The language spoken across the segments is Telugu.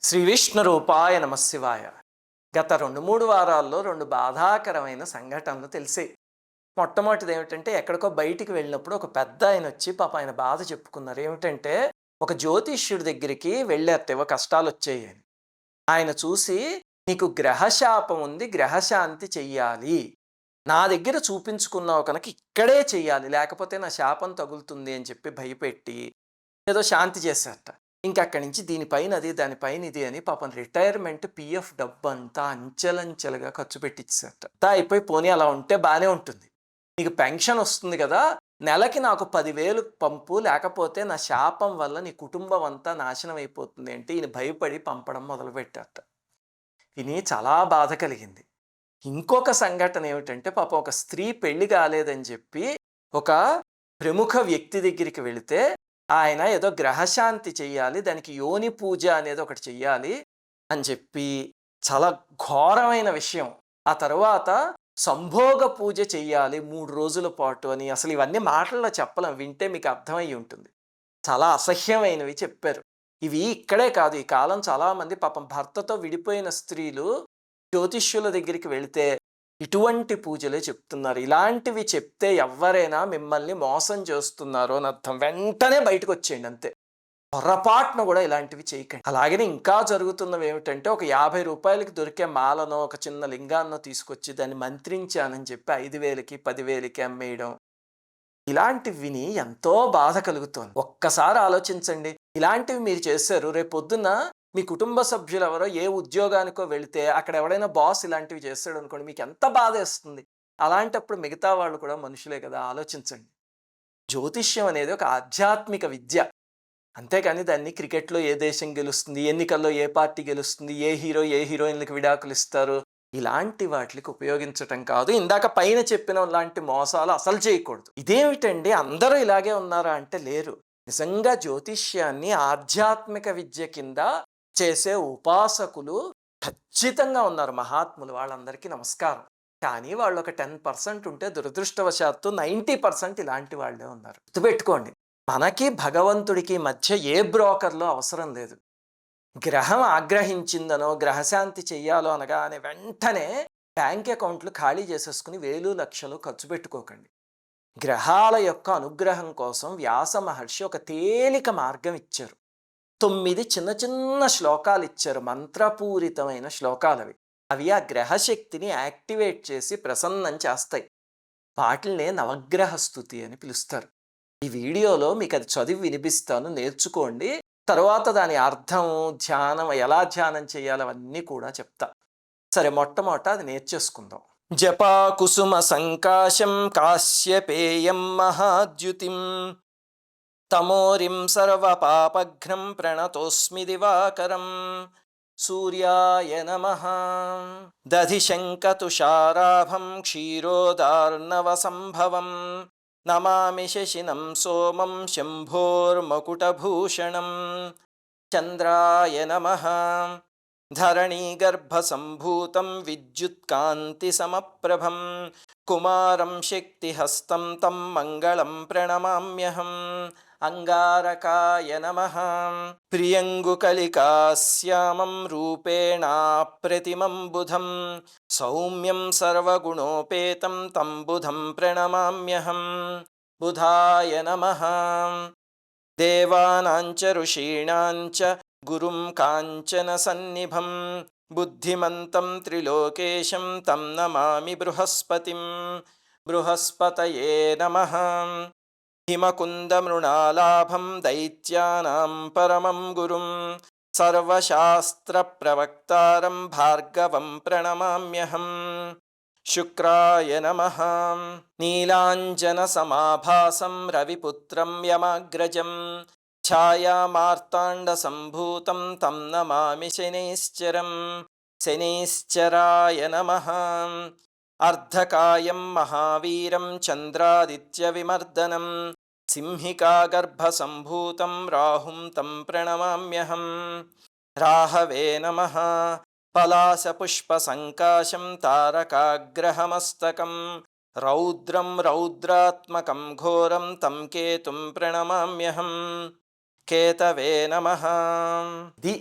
శ్రీ విష్ణు రూపాయ నమశివాయ. గత 2-3 వారాల్లో 2 బాధాకరమైన సంఘటనలు తెలిసాయి. మొట్టమొదటిది ఏమిటంటే, ఎక్కడికో బయటికి వెళ్ళినప్పుడు ఒక పెద్ద ఆయన వచ్చి పాపం ఆయన బాధ చెప్పుకున్నారు. ఏమిటంటే, ఒక జ్యోతిష్యుడి దగ్గరికి వెళ్ళారట, ఏవో కష్టాలొచ్చాయి అని. ఆయన చూసి, "నీకు గ్రహశాపం ఉంది, గ్రహశాంతి చెయ్యాలి. నా దగ్గర చూపించుకున్నావు కనుక ఇక్కడే చెయ్యాలి, లేకపోతే నా శాపం తగులుతుంది" అని చెప్పి భయపెట్టి ఏదో శాంతి చేశారట. ఇంకక్కడి నుంచి దీనిపైన అది, దానిపైన ఇది అని పాపం రిటైర్మెంట్ పీఎఫ్ డబ్బంతా అంచెలంచెలుగా ఖర్చు పెట్టిచ్చారట. అయిపోయి పోనీ అలా ఉంటే బానే ఉంటుంది. నీకు పెన్షన్ వస్తుంది కదా! నెలకి నాకు 10,000 పంపు, లేకపోతే నా శాపం వల్ల నీ కుటుంబం అంతా నాశనం అయిపోతుంది అంటే ఈయన భయపడి పంపడం మొదలుపెట్టారట. విని చాలా బాధ కలిగింది. ఇంకొక సంఘటన ఏమిటంటే, పాపం ఒక స్త్రీ పెళ్లి కాలేదని చెప్పి ఒక ప్రముఖ వ్యక్తి దగ్గరికి వెళితే ఆయన ఏదో గ్రహశాంతి చెయ్యాలి, దానికి యోని పూజ అనేది ఒకటి చెయ్యాలి అని చెప్పి చాలా ఘోరమైన విషయం. ఆ తర్వాత సంభోగ పూజ చెయ్యాలి 3 రోజుల పాటు అని. అసలు ఇవన్నీ మాటల్లో చెప్పలేం, వింటే మీకు అర్థమయ్యి ఉంటుంది. చాలా అసహ్యమైనవి చెప్పారు. ఇవి ఇక్కడే కాదు, ఈ కాలం చాలామంది పాపం భర్తతో విడిపోయిన స్త్రీలు జ్యోతిష్యుల దగ్గరికి వెళితే ఇటువంటి పూజలే చెప్తున్నారు. ఇలాంటివి చెప్తే ఎవరైనా మిమ్మల్ని మోసం చేస్తున్నారు అని అర్థం. వెంటనే బయటకు వచ్చేయండి అంతే. పొరపాటున కూడా ఇలాంటివి చేయకండి. అలాగనే ఇంకా జరుగుతున్నవి ఏమిటంటే, ఒక 50 రూపాయలకి దొరికే మాలనో ఒక చిన్న లింగాన్నో తీసుకొచ్చి దాన్ని మంత్రించానని చెప్పి 5,000కి 10,000కి అమ్మేయడం. ఇలాంటివి విని ఎంతో బాధ కలుగుతోంది. ఒక్కసారి ఆలోచించండి. ఇలాంటివి మీరు చేశారు, రేపొద్దున మీ కుటుంబ సభ్యులు ఎవరో ఏ ఉద్యోగానికో వెళితే అక్కడ ఎవడైనా బాస్ ఇలాంటివి చేస్తాడు అనుకోండి, మీకు ఎంత బాధేస్తుంది. అలాంటప్పుడు మిగతా వాళ్ళు కూడా మనుషులే కదా, ఆలోచించండి. జ్యోతిష్యం అనేది ఒక ఆధ్యాత్మిక విద్య. అంతేకాని దాన్ని క్రికెట్లో ఏ దేశం గెలుస్తుంది, ఎన్నికల్లో ఏ పార్టీ గెలుస్తుంది, ఏ హీరో ఏ హీరోయిన్లకు విడాకులు ఇస్తారు, ఇలాంటి వాటికి ఉపయోగించటం కాదు. ఇందాక పైన చెప్పిన లాంటి మోసాలు అసలు చేయకూడదు. ఇదేమిటండి అందరూ ఇలాగే ఉన్నారా అంటే లేరు. నిజంగా జ్యోతిష్యాన్ని ఆధ్యాత్మిక విద్య కింద చేసే ఉపాసకులు ఖచ్చితంగా ఉన్నారు, మహాత్ములు. వాళ్ళందరికీ నమస్కారం. కానీ వాళ్ళు ఒక 10% ఉంటే దురదృష్టవశాత్తు 90% ఇలాంటి వాళ్ళే ఉన్నారు. గుర్తుపెట్టుకోండి, మనకి భగవంతుడికి మధ్య ఏ బ్రోకర్లో అవసరం లేదు. గ్రహం ఆగ్రహించిందనో గ్రహశాంతి చెయ్యాలో అనగానే వెంటనే బ్యాంక్ అకౌంట్లు ఖాళీ చేసేసుకుని వేలు లక్షలు ఖర్చు పెట్టుకోకండి. గ్రహాల యొక్క అనుగ్రహం కోసం వ్యాస మహర్షి ఒక తేలిక మార్గం ఇచ్చారు. 9 చిన్న చిన్న శ్లోకాలు ఇచ్చారు, మంత్రపూరితమైన శ్లోకాలు. అవి ఆ గ్రహశక్తిని యాక్టివేట్ చేసి ప్రసన్నం చేస్తాయి. వాటిల్నే నవగ్రహ స్తుతి అని పిలుస్తారు. ఈ వీడియోలో మీకు అది చదివి వినిపిస్తాను, నేర్చుకోండి. తర్వాత దాని అర్థం, ధ్యానం, ఎలా ధ్యానం చేయాలి అవన్నీ కూడా చెప్తా. సరే, మొట్టమొదట అది నేర్చేసుకుందాం. జపా కుసుమ సంకాశం కాశ్యపేయం మహాద్యుతిం తమోరిం సర్వపాపఘ్నం ప్రణతోస్మి దివాకరం సూర్యాయ నమః. దధిశంకతుషారాభం క్షీరోదార్ణవ సంభవం నమామి శశినం సోమం శంభోర్మకుటభూషణం. చంద్రాయ నమః. ధరణీగర్భసంభూతం విద్యుత్కాంతిసమప్రభం కుమారం శక్తిహస్తం తం మంగళం ప్రణమామ్యహం. అంగారకాయ నమః. ప్రియంగుకలికాశ్యామం రూపేణాప్రతిమం బుధం సౌమ్యం సర్వగుణోపేతం తం బుధం ప్రణమామ్యహం. బుధాయ నమః. దేవానాంచ ఋషీణాంచ గురుం కాంచన సన్నిభం బుద్ధిమంతం త్రిలోకేశం తం నమామి బృహస్పతిం. బృహస్పతయే నమః. హిమకుందమృణాలాభం దైత్యానాం పరమం గురుం సర్వశాస్త్రప్రవక్తారం భార్గవం ప్రణమామ్యహం. శుక్రాయ నమః. నీలాంజనసమాభాసం రవిపుత్రం యమాగ్రజం ఛాయామార్తాండసంభూతం తం నమామి శనైశ్చరం. శనైశ్చరాయ నమః. అర్ధకాయం మహావీరం చంద్రాదిత్యవిమర్దనం సింహికాగర్భసంభూతం రాహుం తం ప్రణమామ్యహం. రాహవే నమః. పలాశపుష్పసంకాశం తారకాగ్రహమస్తకం రౌద్రం రౌద్రాత్మకం ఘోరం తం కేతుం ప్రణమామ్యహం. కేతవే నమః. ది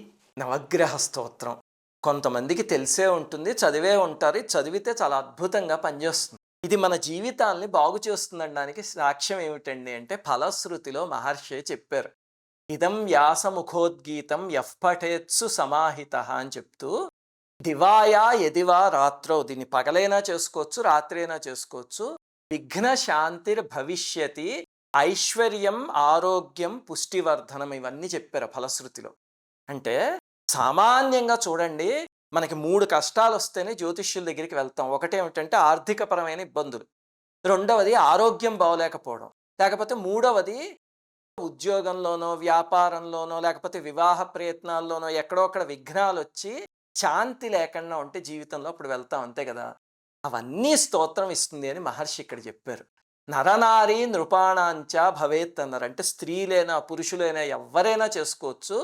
నవగ్రహ స్తోత్రం. కొంతమందికి తెలిసే ఉంటుంది, చదివే ఉంటారు. ఇది చదివితే చాలా అద్భుతంగా పనిచేస్తుంది. ఇది మన జీవితాల్ని బాగు చేస్తుందనడానికి సాక్ష్యం ఏమిటండి అంటే, ఫలశ్రుతిలో మహర్షి చెప్పారు. ఇదం వ్యాసముఖోద్గీతం యః పఠేత్సు సమాహితః అని చెప్తూ, దివాయా యదివా రాత్రో, దీన్ని పగలైనా చేసుకోవచ్చు, రాత్రైనా చేసుకోవచ్చు. విఘ్న శాంతిర్ భవిష్యతి, ఐశ్వర్యం, ఆరోగ్యం, పుష్టివర్ధనం, ఇవన్నీ చెప్పారు ఫలశ్రుతిలో. అంటే సామాన్యంగా చూడండి, మనకి 3 కష్టాలు వస్తేనే జ్యోతిష్యుల దగ్గరికి వెళ్తాం. ఒకటేమిటంటే ఆర్థికపరమైన ఇబ్బందులు, రెండవది ఆరోగ్యం బాగోలేకపోవడం, లేకపోతే మూడవది ఉద్యోగంలోనో, వ్యాపారంలోనో, లేకపోతే వివాహ ప్రయత్నాల్లోనో ఎక్కడో అక్కడ విఘ్నాలు వచ్చి శాంతి లేకుండా ఉంటే జీవితంలో అప్పుడు వెళ్తాం, అంతే కదా. అవన్నీ స్తోత్రం ఇస్తుంది అని మహర్షి ఇక్కడ చెప్పారు. నరనారీ నృపాణాంచ భవేత్ అన్నారు. అంటే స్త్రీలైనా పురుషులైనా ఎవరైనా చేసుకోవచ్చు.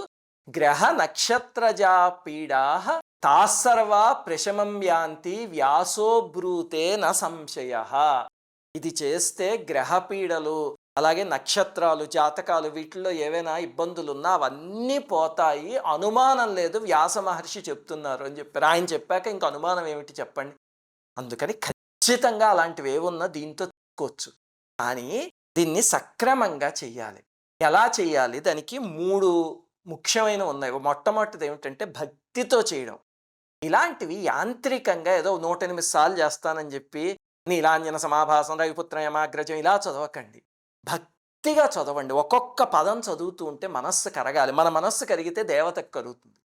గ్రహ నక్షత్రజా పీడా తాసర్వా ప్రశమం యాంతి వ్యాసో బ్రూతే న సంశయ. ఇది చేస్తే గ్రహ పీడలు, అలాగే నక్షత్రాలు, జాతకాలు, వీటిల్లో ఏవైనా ఇబ్బందులున్నా అవన్నీ పోతాయి, అనుమానం లేదు, వ్యాస మహర్షి చెప్తున్నారు అని చెప్పారు. ఆయన చెప్పాక ఇంక అనుమానం ఏమిటి చెప్పండి. అందుకని ఖచ్చితంగా అలాంటివి ఏమున్నా దీంతో తీసుకోవచ్చు. కానీ దీన్ని సక్రమంగా చెయ్యాలి. ఎలా చెయ్యాలి? దానికి 3 ముఖ్యమైనవి ఉన్నాయి. మొట్టమొదటిది ఏమిటంటే భక్తితో చేయడం. ఇలాంటివి యాంత్రికంగా ఏదో 108 సార్లు చేస్తానని చెప్పి నీలాంజన సమాభాసం, రవిపుత్ర యమాగ్రజం ఇలా చదవకండి. భక్తిగా చదవండి. ఒక్కొక్క పదం చదువుతూ ఉంటే మనస్సు కరగాలి. మన మనస్సు కరిగితే దేవతకు కరుగుతుంది.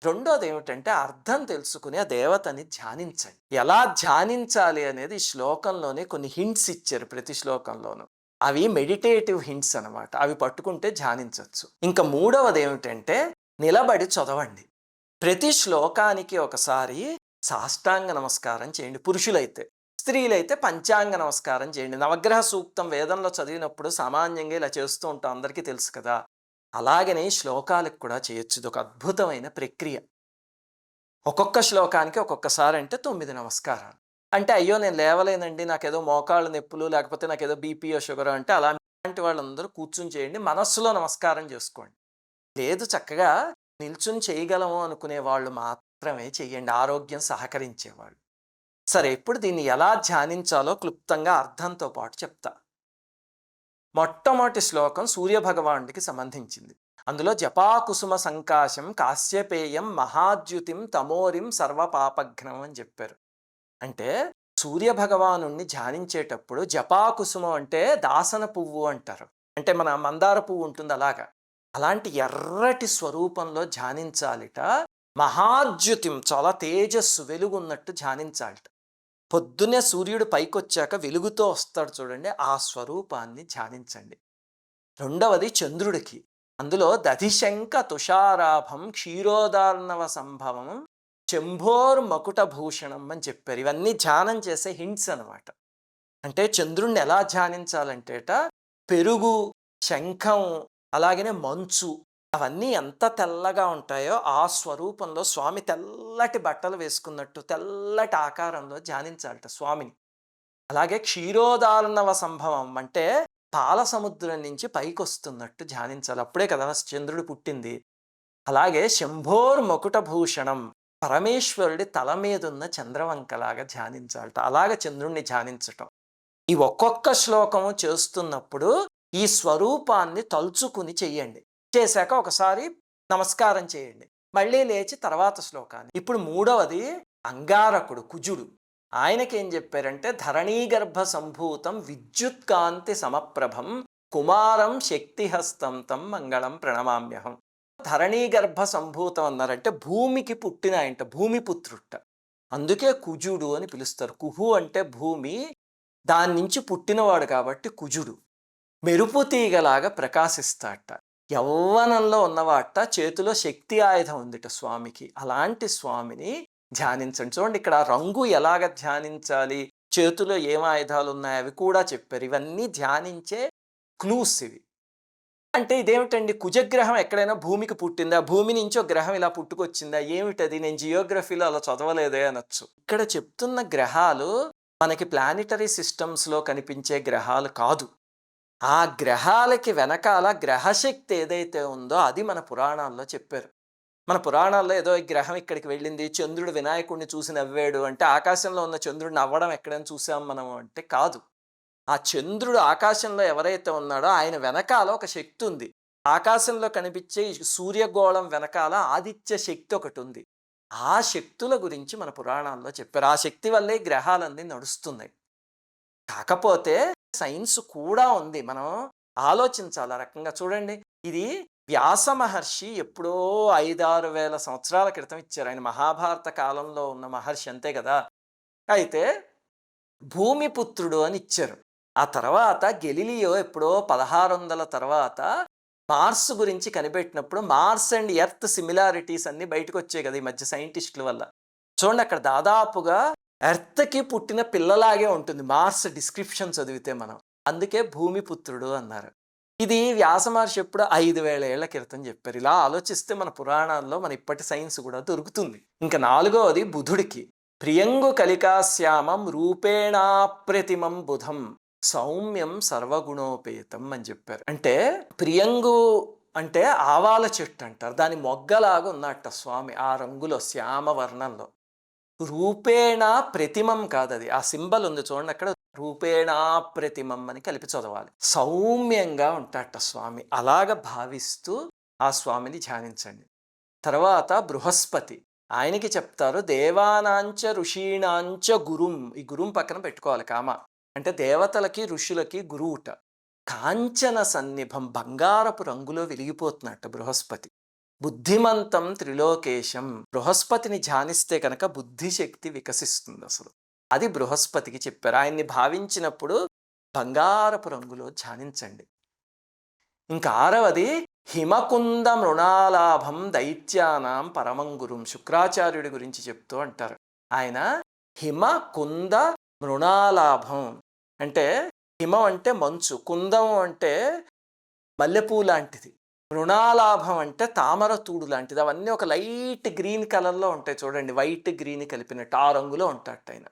రెండోది ఏమిటంటే అర్థం తెలుసుకుని ఆ దేవతని ధ్యానించండి. ఎలా ధ్యానించాలి అనేది ఈ శ్లోకంలోనే కొన్ని హింట్స్ ఇచ్చారు ప్రతి శ్లోకంలోనూ. అవి మెడిటేటివ్ హింట్స్ అనమాట. అవి పట్టుకుంటే ధ్యానించవచ్చు. ఇంకా మూడవది ఏమిటంటే నిలబడి చదవండి. ప్రతి శ్లోకానికి ఒకసారి సాష్టాంగ నమస్కారం చేయండి పురుషులైతే. స్త్రీలైతే పంచాంగ నమస్కారం చేయండి. నవగ్రహ సూక్తం వేదంలో చదివినప్పుడు సామాన్యంగా ఇలా చేస్తూ ఉంటాం, అందరికీ తెలుసు కదా. అలాగనే శ్లోకాలకు కూడా చేయొచ్చు. ఇది ఒక అద్భుతమైన ప్రక్రియ. ఒక్కొక్క శ్లోకానికి ఒక్కొక్కసారి అంటే 9 నమస్కారాలు. అంటే అయ్యో నేను లేవలేనండి, నాకేదో మోకాళ్ళ నొప్పులు, లేకపోతే నాకేదో బీపీఓ షుగర్ అంటే అలాంటి వాళ్ళందరూ కూర్చుని చేయండి. మనస్సులో నమస్కారం చేసుకోండి. లేదు చక్కగా నిల్చుని చేయగలము అనుకునే వాళ్ళు మాత్రమే చెయ్యండి, ఆరోగ్యం సహకరించేవాళ్ళు. సరే, ఇప్పుడు దీన్ని ఎలా ధ్యానించాలో క్లుప్తంగా అర్థంతో పాటు చెప్తా. మొట్టమొదటి శ్లోకం సూర్యభగవానుడికి సంబంధించింది. అందులో జపాకుసుమ సంకాశం కాశ్యపేయం మహాద్యుతిం తమోరిం సర్వపాపఘ్నం అని చెప్పారు. అంటే సూర్యభగవాను ధ్యానించేటప్పుడు జపాకుసుమం అంటే దాసన పువ్వు అంటారు. అంటే మన మందార పువ్వు ఉంటుంది అలాగా. అలాంటి ఎర్రటి స్వరూపంలో ధ్యానించాలిట. మహాద్యుతిం చాలా తేజస్సు, వెలుగున్నట్టు ధ్యానించాలిట. పొద్దున్నే సూర్యుడు పైకొచ్చాక వెలుగుతో వస్తాడు చూడండి, ఆ స్వరూపాన్ని ధ్యానించండి. రెండవది చంద్రుడికి. అందులో దధిశంక తుషారాభం క్షీరోదార్ణవ సంభవం శంభోర్ మకుటభూషణం అని చెప్పారు. ఇవన్నీ ధ్యానం చేసే హింట్స్ అనమాట. అంటే చంద్రుణ్ణి ఎలా ధ్యానించాలంటేట పెరుగు, శంఖం, అలాగనే మంచు, అవన్నీ ఎంత తెల్లగా ఉంటాయో ఆ స్వరూపంలో స్వామి తెల్లటి బట్టలు వేసుకున్నట్టు తెల్లటి ఆకారంలో ధ్యానించాలట స్వామిని. అలాగే క్షీరోదార్ణవ సంభవం అంటే పాల సముద్రం నుంచి పైకి వస్తున్నట్టు ధ్యానించాలి. అప్పుడే కదా చంద్రుడు పుట్టింది. అలాగే శంభోర్ మకుటభూషణం, పరమేశ్వరుడి తల మీదున్న చంద్రవంకలాగా ధ్యానించాలట. అలాగే చంద్రుణ్ణి ధ్యానించటం. ఈ ఒక్కొక్క శ్లోకము చేస్తున్నప్పుడు ఈ స్వరూపాన్ని తలుచుకుని చెయ్యండి. చేశాక ఒకసారి నమస్కారం చేయండి, మళ్ళీ లేచి తర్వాత శ్లోకాన్ని. ఇప్పుడు మూడవది అంగారకుడు, కుజుడు. ఆయనకేం చెప్పారంటే ధరణీగర్భ సంభూతం విద్యుత్కాంతి సమప్రభం కుమారం శక్తిహస్తం తం మంగళం ప్రణమామ్యహం. ధరణీగర్భ సంభూతం అన్నారంటే భూమికి పుట్టిన ఆయనంట, భూమిపుత్రుట. అందుకే కుజుడు అని పిలుస్తారు. కుహు అంటే భూమి, దాని నుంచి పుట్టినవాడు కాబట్టి కుజుడు. మెరుపు తీగలాగా ప్రకాశిస్తాట. యవ్వనంలో ఉన్నవాట, చేతిలో శక్తి ఆయుధం ఉందిట స్వామికి. అలాంటి స్వామిని ధ్యానించండి. చూడండి ఇక్కడ రంగు ఎలాగ ధ్యానించాలి, చేతిలో ఏం ఆయుధాలు ఉన్నాయి అవి కూడా చెప్పారు. ఇవన్నీ ధ్యానించే క్లూస్ ఇవి. అంటే ఇదేమిటండి, కుజగ్రహం ఎక్కడైనా భూమికి పుట్టిందా, భూమి నుంచి ఒక గ్రహం ఇలా పుట్టుకొచ్చిందా, ఏమిటది, నేను జియోగ్రఫీలో అలా చదవలేదే అనొచ్చు. ఇక్కడ చెప్తున్న గ్రహాలు మనకి ప్లానిటరీ సిస్టమ్స్లో కనిపించే గ్రహాలు కాదు. ఆ గ్రహాలకి వెనకాల గ్రహశక్తి ఏదైతే ఉందో అది మన పురాణాల్లో చెప్పారు. మన పురాణాల్లో ఏదో ఈ గ్రహం ఇక్కడికి వెళ్ళింది, చంద్రుడు వినాయకుడిని చూసి నవ్వాడు అంటే ఆకాశంలో ఉన్న చంద్రుడు నవ్వడం ఎక్కడైనా చూసాం మనం అంటే కాదు. ఆ చంద్రుడు ఆకాశంలో ఎవరైతే ఉన్నాడో ఆయన వెనకాల ఒక శక్తి ఉంది. ఆకాశంలో కనిపించే ఈ సూర్యగోళం వెనకాల ఆదిత్య శక్తి ఒకటి ఉంది. ఆ శక్తుల గురించి మన పురాణాల్లో చెప్పారు. ఆ శక్తి వల్లే ఈ గ్రహాలన్నీ నడుస్తున్నాయి. కాకపోతే సైన్స్ కూడా ఉంది. మనం ఆలోచించాలి ఆ రకంగా. చూడండి, ఇది వ్యాస మహర్షి ఎప్పుడో 5,000-6,000 సంవత్సరాల క్రితం ఇచ్చారు. ఆయన మహాభారత కాలంలో ఉన్న మహర్షి అంతే కదా! అయితే భూమిపుత్రుడు అని ఇచ్చారు. ఆ తర్వాత గెలీలియో ఎప్పుడో 1600 తర్వాత మార్స్ గురించి కనిపెట్టినప్పుడు మార్స్ అండ్ ఎర్త్ సిమిలారిటీస్ అన్నీ బయటకొచ్చాయి కదా ఈ మధ్య సైంటిస్టుల వల్ల. చూడండి, అక్కడ దాదాపుగా ఎర్త్‌కి పుట్టిన పిల్లలాగే ఉంటుంది మార్స్ డిస్క్రిప్షన్ చదివితే మనం. అందుకే భూమిపుత్రుడు అన్నారు. ఇది వ్యాస మహర్షి ఎప్పుడో 5,000 ఏళ్ల క్రితం చెప్పారు. ఇలా ఆలోచిస్తే మన పురాణాల్లో మన ఇప్పటి సైన్స్ కూడా దొరుకుతుంది. ఇంకా నాలుగవది బుధుడికి. ప్రియంగు కలికాశ్యామం రూపేణాప్రతిమం బుధం సౌమ్యం సర్వగుణోపేతం అని చెప్పారు. అంటే ప్రియంగు అంటే ఆవాల చెట్టు అంటారు. దాని మొగ్గలాగా ఉన్నట్ట స్వామి ఆ రంగులో శ్యామ వర్ణంలో. రూపేణ ప్రతిమం కాదది. ఆ సింబల్ ఉంది చూడండి అక్కడ, రూపేణా ప్రతిమం అని కలిపి చదవాలి. సౌమ్యంగా ఉంటాట స్వామి. అలాగ భావిస్తూ ఆ స్వామిని ధ్యానించండి. తర్వాత బృహస్పతి. ఆయనకి చెప్తారు దేవానాంచ ఋషీణాంచ గురుం. ఈ గురుం పక్కన పెట్టుకోవాలి కామ. అంటే దేవతలకి ఋషులకి గురువుట. కాంచన సన్నిభం, బంగారపు రంగులో వెలిగిపోతున్నట్ట బృహస్పతి. బుద్ధిమంతం త్రిలోకేశం. బృహస్పతిని ధ్యానిస్తే కనుక బుద్ధిశక్తి వికసిస్తుంది అసలు. అది బృహస్పతికి చెప్పారు. ఆయన్ని భావించినప్పుడు బంగారపు రంగులో ధ్యానించండి. ఇంకా ఆరవది హిమకుంద మృణాలాభం దైత్యానాం పరమంగురుం. శుక్రాచార్యుడి గురించి చెప్తూ అంటారు. ఆయన హిమకుంద మృణాలాభం అంటే హిమం అంటే మంచు, కుందం అంటే మల్లెపూ లాంటిది, మృణాలాభం అంటే తామర తూడు లాంటిది. అవన్నీ ఒక లైట్ గ్రీన్ కలర్లో ఉంటాయి చూడండి, వైట్ గ్రీన్ కలిపినట్టు ఆ రంగులో ఉంటాడు ఆయన.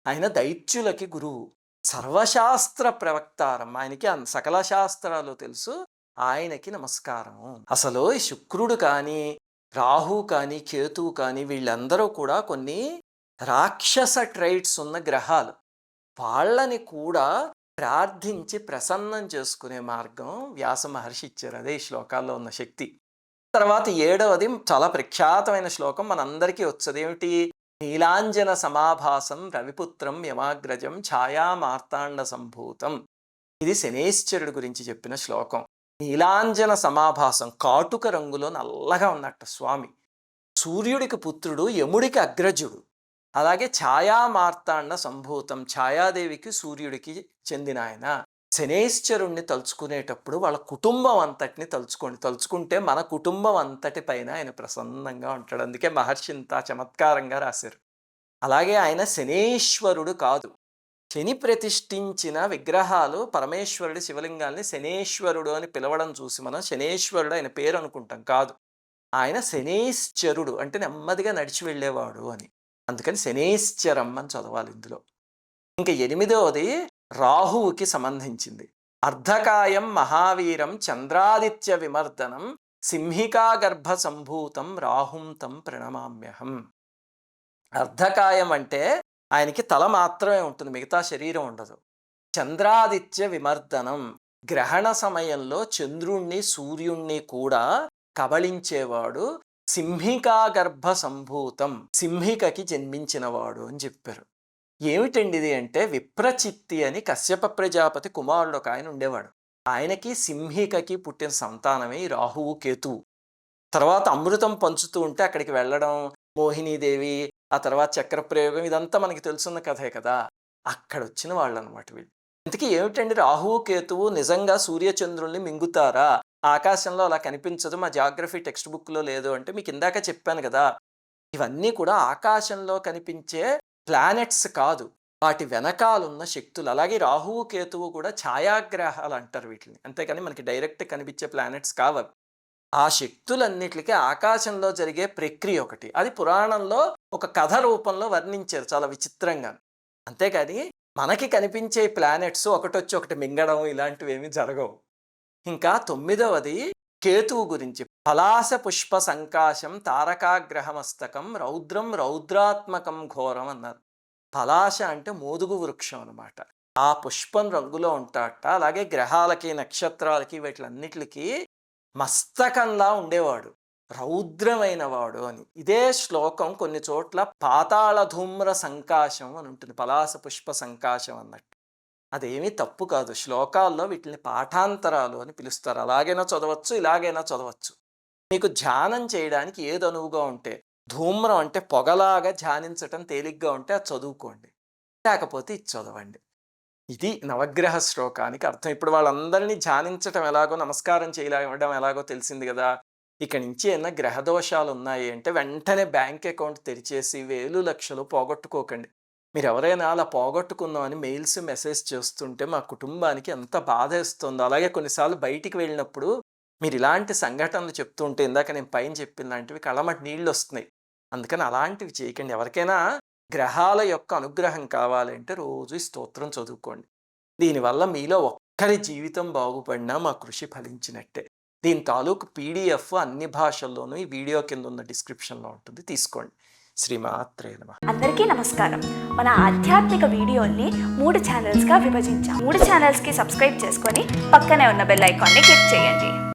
ఆయన దైత్యులకి గురువు, సర్వశాస్త్ర ప్రవక్తారం. ఆయనకి సకల శాస్త్రాలు తెలుసు. ఆయనకి నమస్కారం. అసలు ఈ శుక్రుడు కానీ రాహు కానీ కేతువు కానీ వీళ్ళందరూ కూడా కొన్ని రాక్షస ట్రైట్స్ ఉన్న గ్రహాలు. వాళ్ళని కూడా ప్రార్థించి ప్రసన్నం చేసుకునే మార్గం వ్యాస మహర్షి ఇచ్చారు. అదే ఈ శ్లోకాల్లో ఉన్న శక్తి. తర్వాత ఏడవది చాలా ప్రఖ్యాతమైన శ్లోకం మనందరికీ వచ్చేది ఏమిటి? నీలాంజన సమాభాసం రవిపుత్రం యమాగ్రజం ఛాయా మార్తాండ సంభూతం. ఇది శనేశ్వరుడు గురించి చెప్పిన శ్లోకం. నీలాంజన సమాభాసం, కాటుక రంగులో నల్లగా ఉన్నట్టు స్వామి. సూర్యుడికి పుత్రుడు, యముడికి అగ్రజుడు. అలాగే ఛాయా మార్తాండ సంభూతం, ఛాయాదేవికి సూర్యుడికి చెందిన ఆయన. శనేశ్వరుణ్ణి తలుచుకునేటప్పుడు వాళ్ళ కుటుంబం అంతటిని తలుచుకుంటే మన కుటుంబం అంతటి పైన ఆయన ప్రసన్నంగా ఉంటాడు. అందుకే మహర్షి ఇంత చమత్కారంగా రాశారు. అలాగే ఆయన శనేశ్వరుడు కాదు. శని ప్రతిష్ఠించిన విగ్రహాలు పరమేశ్వరుడి శివలింగాల్ని శనేశ్వరుడు అని పిలవడం చూసి మనం శనేశ్వరుడు ఆయన పేరు అనుకుంటాం. కాదు, ఆయన శనేశ్వరుడు అంటే నెమ్మదిగా నడిచి వెళ్ళేవాడు అని. అందుకని శనేశ్వరం అని చదవాలి ఇందులో. ఇంకా ఎనిమిదవది రాహువుకి సంబంధించింది. అర్ధకాయం మహావీరం చంద్రాదిత్య విమర్దనం సింహికా గర్భ సంభూతం రాహుం తం ప్రణమామ్యహం. అర్ధకాయం అంటే ఆయనకి తల మాత్రమే ఉంటుంది, మిగతా శరీరం ఉండదు. చంద్రాదిత్య విమర్దనం, గ్రహణ సమయంలో చంద్రుణ్ణి సూర్యుణ్ణి కూడా కబళించేవాడు. సింహికా గర్భ సంభూతం, సింహికకి జన్మించినవాడు అని చెప్పారు. ఏమిటండి ఇది అంటే విప్రచిత్తి అని కశ్యప ప్రజాపతి కుమారుడు ఒక ఆయన ఉండేవాడు. ఆయనకి సింహికకి పుట్టిన సంతానమే ఈ రాహువు కేతువు. తర్వాత అమృతం పంచుతూ ఉంటే అక్కడికి వెళ్ళడం, మోహినీదేవి, ఆ తర్వాత చక్ర ప్రయోగం, ఇదంతా మనకి తెలుసున్న కథే కదా. అక్కడ వచ్చిన వాళ్ళు అనమాట వీళ్ళు. ఇంతకీ ఏమిటండి రాహువు కేతువు నిజంగా సూర్యచంద్రుల్ని మింగుతారా? ఆకాశంలో అలా కనిపించదు, మా జాగ్రఫీ టెక్స్ట్ బుక్లో లేదు అంటే మీకు ఇందాక చెప్పాను కదా. ఇవన్నీ కూడా ఆకాశంలో కనిపించే ప్లానెట్స్ కాదు, వాటి వెనకాలన్న శక్తులు. అలాగే రాహువు కేతువు కూడా ఛాయాగ్రహాలు అంటారు వీటిని, అంతేకాని మనకి డైరెక్ట్ కనిపించే ప్లానెట్స్ కావవి. ఆ శక్తులన్నిటికీ ఆకాశంలో జరిగే ప్రక్రియ ఒకటి, అది పురాణంలో ఒక కథ రూపంలో వర్ణించారు చాలా విచిత్రంగా. అంతేకాని మనకి కనిపించే ప్లానెట్స్ ఒకటొచ్చి ఒకటి మింగడం ఇలాంటివి ఏమీ జరగవు. ఇంకా 9వది కేతువు గురించి పలాస పుష్ప సంకాశం తారకాగ్రహమస్తకం రౌద్రం రౌద్రాత్మకం ఘోరం అన్నారు. పలాశ అంటే మోదుగు వృక్షం అనమాట. ఆ పుష్పం రంగులో ఉంటాట. అలాగే గ్రహాలకి నక్షత్రాలకి వీటిలన్నిటికి మస్తకంలా ఉండేవాడు, రౌద్రమైన వాడు అని. ఇదే శ్లోకం కొన్ని చోట్ల పాతాళ ధూమ్ర సంకాశం అని ఉంటుంది, పలాస పుష్ప సంకాశం అన్నట్టు. అదేమీ తప్పు కాదు. శ్లోకాల్లో వీటిని పాఠాంతరాలు అని పిలుస్తారు. అలాగైనా చదవచ్చు, ఇలాగైనా చదవచ్చు. మీకు ధ్యానం చేయడానికి ఏది అనువుగా ఉంటే, ధూమ్రం అంటే పొగలాగా ధ్యానించటం తేలిగ్గా ఉంటే అది చదువుకోండి, లేకపోతే ఇది చదవండి. ఇది నవగ్రహ శ్లోకానికి అర్థం. ఇప్పుడు వాళ్ళందరినీ ధ్యానించటం ఎలాగో, నమస్కారం చేయడం ఎలాగో తెలిసింది కదా. ఇక నుంచి ఏమైనా గ్రహదోషాలు ఉన్నాయి అంటే వెంటనే బ్యాంక్ అకౌంట్ తెరిచేసి వేలు లక్షలు పోగొట్టుకోకండి. మీరు ఎవరైనా అలా పోగొట్టుకుందామని మెయిల్స్ మెసేజ్ చేస్తుంటే మా కుటుంబానికి ఎంత బాధ వేస్తుందో. అలాగే కొన్నిసార్లు బయటికి వెళ్ళినప్పుడు మీరు ఇలాంటి సంఘటనలు చెప్తుంటే, ఇందాక నేను పైన చెప్పిన లాంటివి కళ్ళమటి నీళ్ళు వస్తున్నాయి. అందుకని అలాంటివి చేయకండి. ఎవరికైనా గ్రహాల యొక్క అనుగ్రహం కావాలంటే రోజు ఈ స్తోత్రం చదువుకోండి. దీనివల్ల మీలో ఒక్కరి జీవితం బాగుపడినా మా కృషి ఫలించినట్టే. దీని తాలూకు పీడిఎఫ్ అన్ని భాషల్లోనూ ఈ వీడియో కింద ఉన్న డిస్క్రిప్షన్లో ఉంటుంది, తీసుకోండి. శ్రీమాత్రే నమః. అందరికీ నమస్కారం. మన ఆధ్యాత్మిక వీడియోల్ని 3 ఛానల్స్గా విభజించాం. 3 ఛానల్స్కి సబ్స్క్రైబ్ చేసుకొని పక్కనే ఉన్న బెల్ ఐకాన్ని క్లిక్ చేయండి.